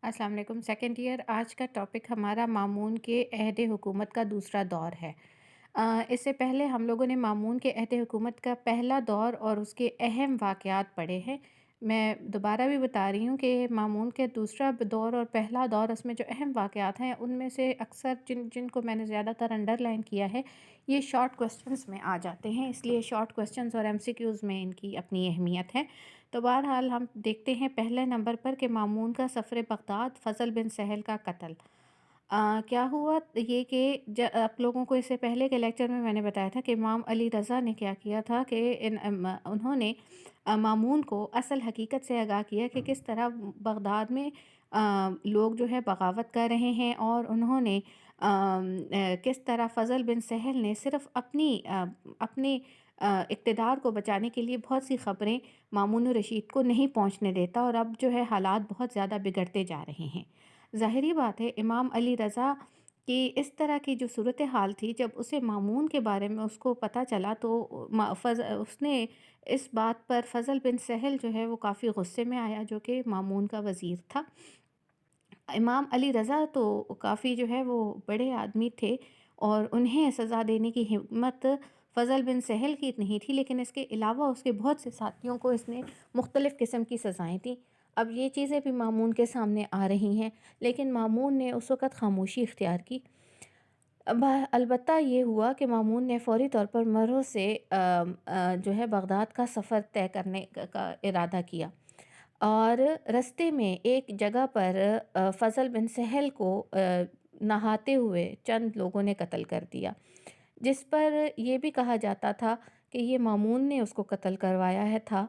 السلام علیکم۔ Second year آج کا ٹاپک ہمارا مامون کے عہد حکومت کا دوسرا دور ہے۔ اس سے پہلے ہم لوگوں نے مامون کے عہد حکومت کا پہلا دور اور اس کے اہم واقعات پڑھے ہیں۔ میں دوبارہ بھی بتا رہی ہوں کہ مامون کے دوسرا دور اور پہلا دور، اس میں جو اہم واقعات ہیں ان میں سے اکثر جن کو میں نے زیادہ تر انڈر لائن کیا ہے، یہ شارٹ کوسچنز میں آ جاتے ہیں، اس لیے شارٹ کوسچنز اور MCQs میں ان کی اپنی اہمیت ہے۔ تو بہرحال ہم دیکھتے ہیں پہلے نمبر پر کہ مامون کا سفر بغداد، فضل بن سہل کا قتل۔ کیا ہوا یہ کہ آپ لوگوں کو اس سے پہلے کے لیکچر میں نے بتایا تھا کہ امام علی رضا نے کیا کیا تھا کہ انہوں نے مامون کو اصل حقیقت سے آگاہ کیا کہ کس طرح بغداد میں لوگ جو ہے بغاوت کر رہے ہیں، اور انہوں نے کس طرح فضل بن سہل نے صرف اپنے اقتدار کو بچانے کے لیے بہت سی خبریں مامون الرشید کو نہیں پہنچنے دیتا، اور اب جو ہے حالات بہت زیادہ بگڑتے جا رہے ہیں۔ ظاہری بات ہے امام علی رضا کی اس طرح کی جو صورتحال تھی، جب اسے مامون کے بارے میں اس کو پتہ چلا تو اس نے اس بات پر فضل بن سہل جو ہے وہ کافی غصے میں آیا، جو کہ مامون کا وزیر تھا۔ امام علی رضا تو کافی جو ہے وہ بڑے آدمی تھے، اور انہیں سزا دینے کی ہمت فضل بن سہل کی نہیں تھی، لیکن اس کے علاوہ اس کے بہت سے ساتھیوں کو اس نے مختلف قسم کی سزائیں دیں۔ اب یہ چیزیں بھی مامون کے سامنے آ رہی ہیں، لیکن مامون نے اس وقت خاموشی اختیار کی۔ البتہ یہ ہوا کہ مامون نے فوری طور پر مرو سے جو ہے بغداد کا سفر طے کرنے کا ارادہ کیا، اور رستے میں ایک جگہ پر فضل بن سہل کو نہاتے ہوئے چند لوگوں نے قتل کر دیا، جس پر یہ بھی کہا جاتا تھا کہ یہ مامون نے اس کو قتل کروایا تھا۔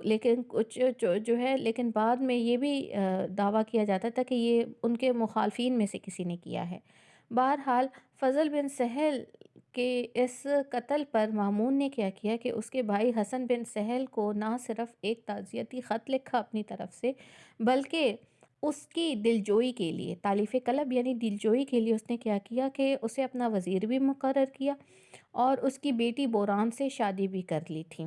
لیکن کچھ جو ہے، لیکن بعد میں یہ بھی دعویٰ کیا جاتا تھا کہ یہ ان کے مخالفین میں سے کسی نے کیا ہے۔ بہرحال فضل بن سہل کے اس قتل پر مامون نے کیا کیا کہ اس کے بھائی حسن بن سہل کو نہ صرف ایک تعزیتی خط لکھا اپنی طرف سے، بلکہ اس کی دلجوئی کے لیے، تالیف قلب یعنی دلجوئی کے لیے، اس نے کیا کیا کہ اسے اپنا وزیر بھی مقرر کیا، اور اس کی بیٹی بوران سے شادی بھی کر لی تھی۔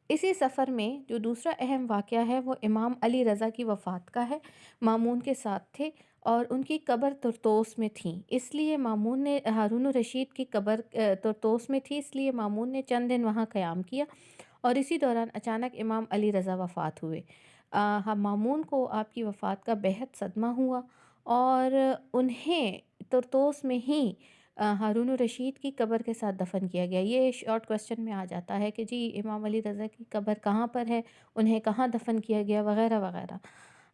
اسی سفر میں جو دوسرا اہم واقعہ ہے وہ امام علی رضا کی وفات کا ہے۔ مامون کے ساتھ تھے، اور ان کی قبر طرطوس میں تھیں، اس لیے مامون نے ہارون الرشید کی قبر طرطوس میں تھی، اس لیے مامون نے چند دن وہاں قیام کیا، اور اسی دوران اچانک امام علی رضا وفات ہوئے۔ مامون کو آپ کی وفات کا بہت صدمہ ہوا، اور انہیں طرطوس میں ہی ہارون الرشید کی قبر کے ساتھ دفن کیا گیا۔ یہ شارٹ کوسچن میں آ جاتا ہے کہ جی امام علی رضا کی قبر کہاں پر ہے، انہیں کہاں دفن کیا گیا، وغیرہ وغیرہ۔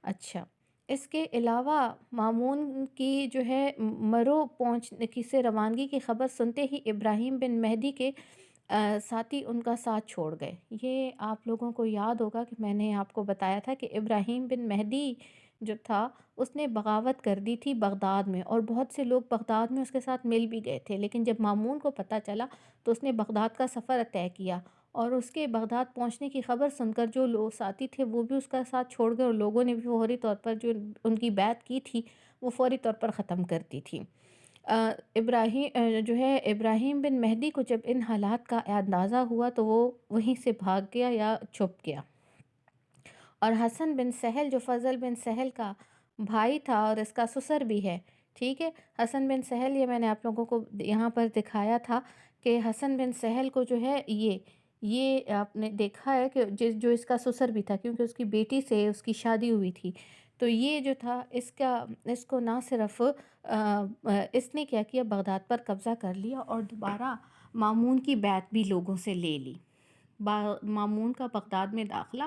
اچھا، اس کے علاوہ مامون کی جو ہے مرو پہنچنے کی سے روانگی کی خبر سنتے ہی ابراہیم بن مہدی کے ساتھی ان کا ساتھ چھوڑ گئے۔ یہ آپ لوگوں کو یاد ہوگا کہ میں نے آپ کو بتایا تھا کہ ابراہیم بن مہدی جو تھا اس نے بغاوت کر دی تھی بغداد میں، اور بہت سے لوگ بغداد میں اس کے ساتھ مل بھی گئے تھے، لیکن جب مامون کو پتہ چلا تو اس نے بغداد کا سفر طے کیا، اور اس کے بغداد پہنچنے کی خبر سن کر جو لوگ ساتھی تھے وہ بھی اس کا ساتھ چھوڑ گئے، اور لوگوں نے بھی فوری طور پر جو ان کی بیعت کی تھی وہ فوری طور پر ختم کر دی تھی۔ ابراہیم بن مہدی کو جب ان حالات کا اندازہ ہوا تو وہ وہیں سے بھاگ گیا یا چھپ گیا، اور حسن بن سہل جو فضل بن سہل کا بھائی تھا اور اس کا سسر بھی ہے، ٹھیک ہے، حسن بن سہل، یہ میں نے آپ لوگوں کو یہاں پر دکھایا تھا کہ حسن بن سہل کو جو ہے یہ آپ نے دیکھا ہے کہ جو اس کا سسر بھی تھا، کیونکہ اس کی بیٹی سے اس کی شادی ہوئی تھی، تو یہ جو تھا اس کو نہ صرف اس نے کیا کیا، بغداد پر قبضہ کر لیا، اور دوبارہ مامون کی بیعت بھی لوگوں سے لے لی۔ مامون کا بغداد میں داخلہ،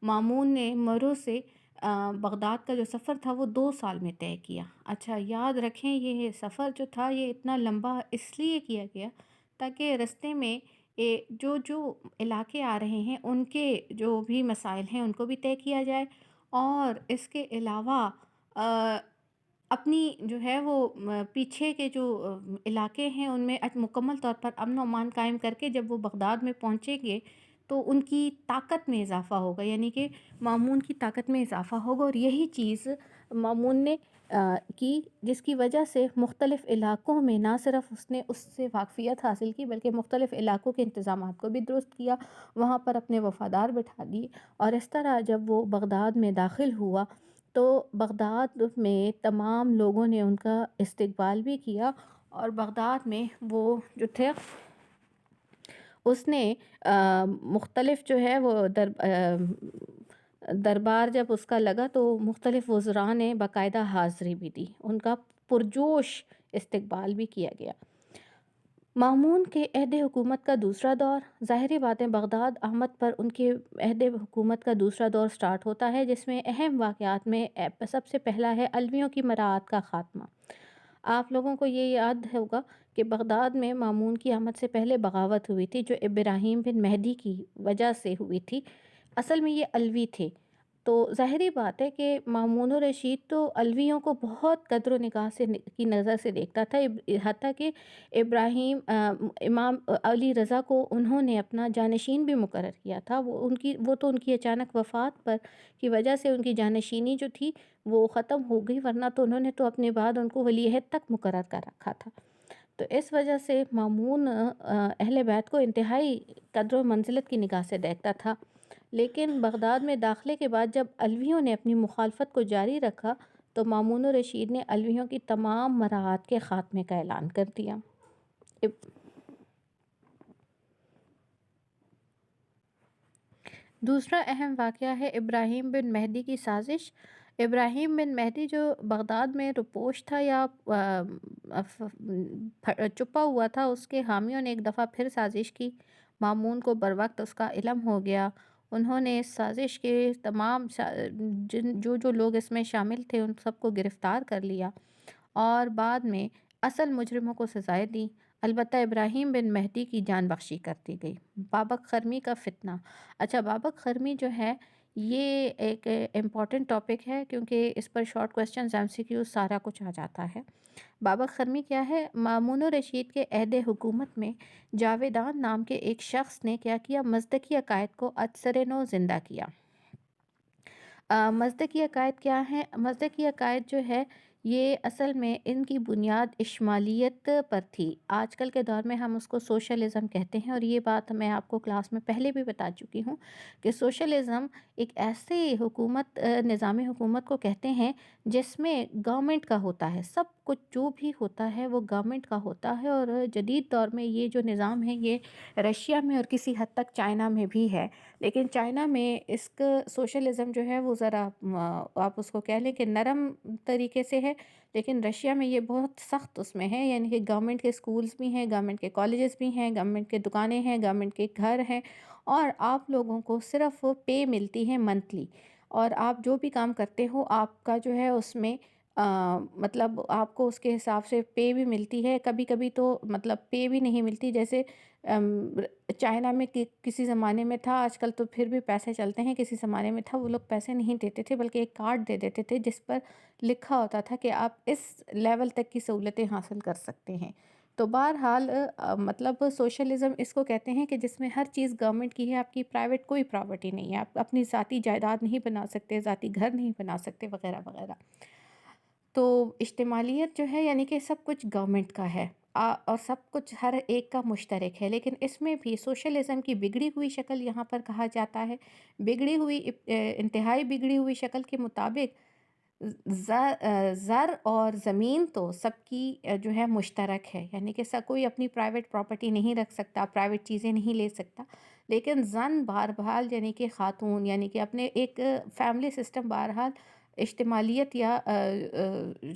مامون نے مرو سے بغداد کا جو سفر تھا وہ 2 سال میں طے کیا۔ اچھا، یاد رکھیں یہ سفر جو تھا یہ اتنا لمبا اس لیے کیا گیا تاکہ رستے میں جو علاقے آ رہے ہیں ان کے جو بھی مسائل ہیں ان کو بھی طے کیا جائے، اور اس کے علاوہ اپنی جو ہے وہ پیچھے کے جو علاقے ہیں ان میں مکمل طور پر امن و امان قائم کر کے جب وہ بغداد میں پہنچیں گے تو ان کی طاقت میں اضافہ ہوگا، یعنی کہ مامون کی طاقت میں اضافہ ہوگا، اور یہی چیز مامون نے کی، جس کی وجہ سے مختلف علاقوں میں نہ صرف اس نے اس سے واقفیت حاصل کی بلکہ مختلف علاقوں کے انتظامات کو بھی درست کیا، وہاں پر اپنے وفادار بٹھا دیے، اور اس طرح جب وہ بغداد میں داخل ہوا تو بغداد میں تمام لوگوں نے ان کا استقبال بھی کیا، اور بغداد میں وہ جو تھے اس نے مختلف جو ہے وہ دربار جب اس کا لگا تو مختلف وزراء نے باقاعدہ حاضری بھی دی، ان کا پرجوش استقبال بھی کیا گیا۔ مامون کے عہد حکومت کا دوسرا دور، ظاہری بات ہے بغداد آمد پر ان کے عہد حکومت کا دوسرا دور سٹارٹ ہوتا ہے، جس میں اہم واقعات میں سب سے پہلا ہے الویوں کی مراعات کا خاتمہ۔ آپ لوگوں کو یہ یاد ہوگا کہ بغداد میں مامون کی آمد سے پہلے بغاوت ہوئی تھی، جو ابراہیم بن مہدی کی وجہ سے ہوئی تھی۔ اصل میں یہ الوی تھے، تو ظاہری بات ہے کہ مامون الرشید تو الویوں کو بہت قدر و نگاہ سے کی نظر سے دیکھتا تھا، حتیٰ کہ ابراہیم امام علی رضا کو انہوں نے اپنا جانشین بھی مقرر کیا تھا۔ وہ تو ان کی اچانک وفات پر کی وجہ سے ان کی جانشینی جو تھی وہ ختم ہو گئی، ورنہ تو انہوں نے تو اپنے بعد ان کو ولی عہد تک مقرر کر رکھا تھا۔ تو اس وجہ سے مامون اہل بیت کو انتہائی قدر و منزلت کی نگاہ سے دیکھتا تھا، لیکن بغداد میں داخلے کے بعد جب الویوں نے اپنی مخالفت کو جاری رکھا تو مامون الرشید نے الویوں کی تمام مراعات کے خاتمے کا اعلان کر دیا۔ دوسرا اہم واقعہ ہے ابراہیم بن مہدی کی سازش۔ ابراہیم بن مہدی جو بغداد میں روپوش تھا یا چھپا ہوا تھا، اس کے حامیوں نے ایک دفعہ پھر سازش کی۔ مامون کو بروقت اس کا علم ہو گیا، انہوں نے اس سازش کے تمام جو لوگ اس میں شامل تھے ان سب کو گرفتار کر لیا اور بعد میں اصل مجرموں کو سزائیں دیں۔ البتہ ابراہیم بن مہدی کی جان بخشی کر دی گئی۔ بابک خرمی کا فتنہ۔ اچھا، بابک خرمی جو ہے یہ ایک امپورٹنٹ ٹاپک ہے، کیونکہ اس پر شارٹ کوسچنز ایم سی کیو سارا کچھ آ جاتا ہے۔ بابک خرمی کیا ہے؟ مامون الرشید کے عہد حکومت میں جاویدان نام کے ایک شخص نے کیا کیا، مزدکی عقائد کو ازسر نو زندہ کیا۔ مزدکی عقائد کیا ہیں؟ مزدکی عقائد جو ہے یہ اصل میں ان کی بنیاد اشمالیت پر تھی۔ آج کل کے دور میں ہم اس کو سوشلزم کہتے ہیں، اور یہ بات میں آپ کو کلاس میں پہلے بھی بتا چکی ہوں کہ سوشلزم ایک ایسے نظام حکومت کو کہتے ہیں جس میں گورنمنٹ کا ہوتا ہے، سب کچھ جو بھی ہوتا ہے وہ گورنمنٹ کا ہوتا ہے۔ اور جدید دور میں یہ جو نظام ہے یہ رشیا میں اور کسی حد تک چائنا میں بھی ہے، لیکن چائنا میں اس کا سوشلزم جو ہے وہ ذرا آپ اس کو کہہ لیں کہ نرم طریقے سے ہے، لیکن رشیا میں یہ بہت سخت اس میں ہے، یعنی کہ گورنمنٹ کے اسکولز بھی ہیں، گورنمنٹ کے کالجز بھی ہیں، گورنمنٹ کے دکانیں ہیں، گورنمنٹ کے گھر ہیں، اور آپ لوگوں کو صرف پے ملتی ہے منتھلی، اور آپ جو بھی کام کرتے ہو آپ کا جو ہے اس میں مطلب آپ کو اس کے حساب سے پے بھی ملتی ہے، کبھی کبھی تو مطلب پے بھی نہیں ملتی، جیسے چائنا میں کسی زمانے میں تھا، آج کل تو پھر بھی پیسے چلتے ہیں، کسی زمانے میں تھا وہ لوگ پیسے نہیں دیتے تھے بلکہ ایک کارڈ دے دیتے تھے جس پر لکھا ہوتا تھا کہ آپ اس لیول تک کی سہولتیں حاصل کر سکتے ہیں۔ تو بہرحال مطلب سوشلزم اس کو کہتے ہیں کہ جس میں ہر چیز گورنمنٹ کی ہے، آپ کی پرائیویٹ کوئی پراپرٹی نہیں ہے، آپ اپنی ذاتی جائیداد نہیں بنا سکتے، ذاتی گھر نہیں بنا سکتے وغیرہ وغیرہ۔ تو اجتماعیت جو ہے یعنی کہ سب کچھ گورنمنٹ کا ہے، اور سب کچھ ہر ایک کا مشترک ہے، لیکن اس میں بھی سوشلزم کی بگڑی ہوئی شکل یہاں پر کہا جاتا ہے۔ انتہائی بگڑی ہوئی شکل کے مطابق زر اور زمین تو سب کی جو ہے مشترک ہے، یعنی کہ کوئی اپنی پرائیویٹ پراپرٹی نہیں رکھ سکتا، پرائیویٹ چیزیں نہیں لے سکتا، لیکن زن بہرحال یعنی کہ خاتون یعنی کہ اپنے ایک فیملی سسٹم بہرحال اجتماعیت یا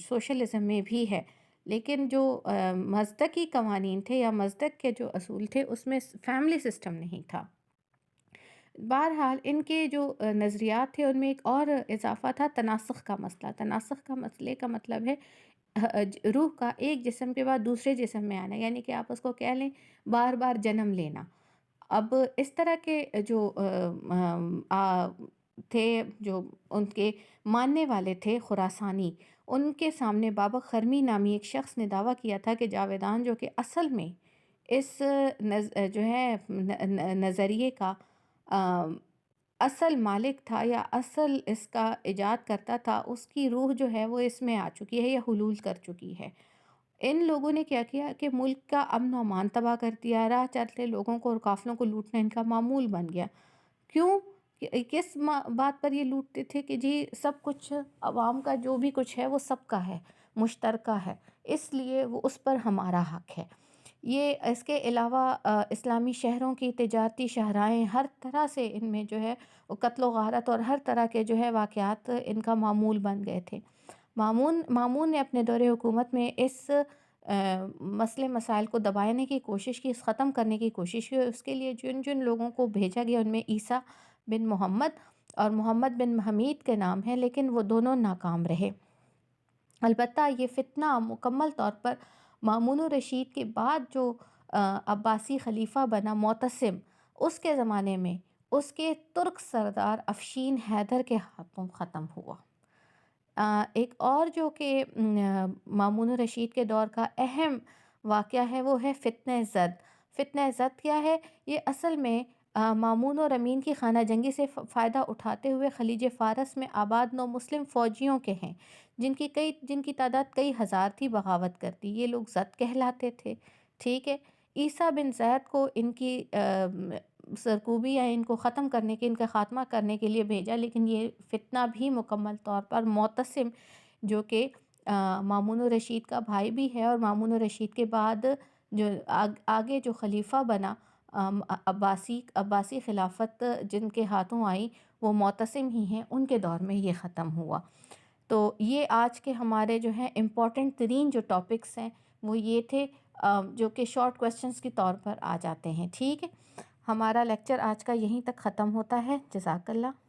سوشلزم میں بھی ہے، لیکن جو مزدکی قوانین تھے یا مزدک کے جو اصول تھے اس میں فیملی سسٹم نہیں تھا۔ بہرحال ان کے جو نظریات تھے ان میں ایک اور اضافہ تھا، تناسخ کا مسئلہ۔ تناسخ کا مسئلے کا مطلب ہے روح کا ایک جسم کے بعد دوسرے جسم میں آنا، یعنی کہ آپ اس کو کہہ لیں بار بار جنم لینا۔ اب اس طرح کے جو تھے، جو ان کے ماننے والے تھے خراسانی، ان کے سامنے بابک خرمی نامی ایک شخص نے دعویٰ کیا تھا کہ جاویدان جو کہ اصل میں اس جو ہے نظریے کا اصل مالک تھا یا اصل اس کا ایجاد کرتا تھا، اس کی روح جو ہے وہ اس میں آ چکی ہے یا حلول کر چکی ہے۔ ان لوگوں نے کیا کیا کہ ملک کا امن و امان تباہ کر دیا، راہ چلتے لوگوں کو اور قافلوں کو لوٹنا ان کا معمول بن گیا۔ کیوں؟ کس بات پر یہ لوٹتے تھے کہ جی سب کچھ عوام کا جو بھی کچھ ہے وہ سب کا ہے، مشترکہ ہے، اس لیے وہ اس پر ہمارا حق ہے۔ یہ اس کے علاوہ اسلامی شہروں کی تجارتی شاہراہیں ہر طرح سے ان میں جو ہے وہ قتل و غارت اور ہر طرح کے جو ہے واقعات ان کا معمول بن گئے تھے۔ مامون نے اپنے دور حکومت میں اس مسئلے مسائل کو دبانے کی کوشش کی، ختم کرنے کی کوشش کی، اس کے لیے جن جن لوگوں کو بھیجا گیا ان میں عیسیٰ بن محمد اور محمد بن حمید کے نام ہیں، لیکن وہ دونوں ناکام رہے۔ البتہ یہ فتنہ مکمل طور پر مامون الرشید کے بعد جو عباسی خلیفہ بنا معتصم، اس کے زمانے میں اس کے ترک سردار افشین حیدر کے ہاتھوں ختم ہوا۔ ایک اور جو کہ مامون الرشید کے دور کا اہم واقعہ ہے وہ ہے فتنہ زد۔ فتنہ زد کیا ہے؟ یہ اصل میں مامون اور امین کی خانہ جنگی سے فائدہ اٹھاتے ہوئے خلیج فارس میں آباد نو مسلم فوجیوں کے ہیں، جن کی تعداد کئی ہزار تھی، بغاوت کر دی۔ یہ لوگ زد کہلاتے تھے، ٹھیک ہے۔ عیسیٰ بن زید کو ان کی سرکوبی یا ان کو ختم کرنے کے، ان کا خاتمہ کرنے کے لیے بھیجا، لیکن یہ فتنہ بھی مکمل طور پر معتصم جو کہ مامون الرشید کا بھائی بھی ہے اور مامون الرشید کے بعد جو آگے جو خلیفہ بنا عباسی خلافت جن کے ہاتھوں آئی وہ معتصم ہی ہیں، ان کے دور میں یہ ختم ہوا۔ تو یہ آج کے ہمارے جو ہیں امپورٹنٹ ترین جو ٹاپکس ہیں وہ یہ تھے، جو کہ شارٹ کویسچنز کے طور پر آ جاتے ہیں، ٹھیک ہے۔ ہمارا لیکچر آج کا یہیں تک ختم ہوتا ہے۔ جزاک اللہ۔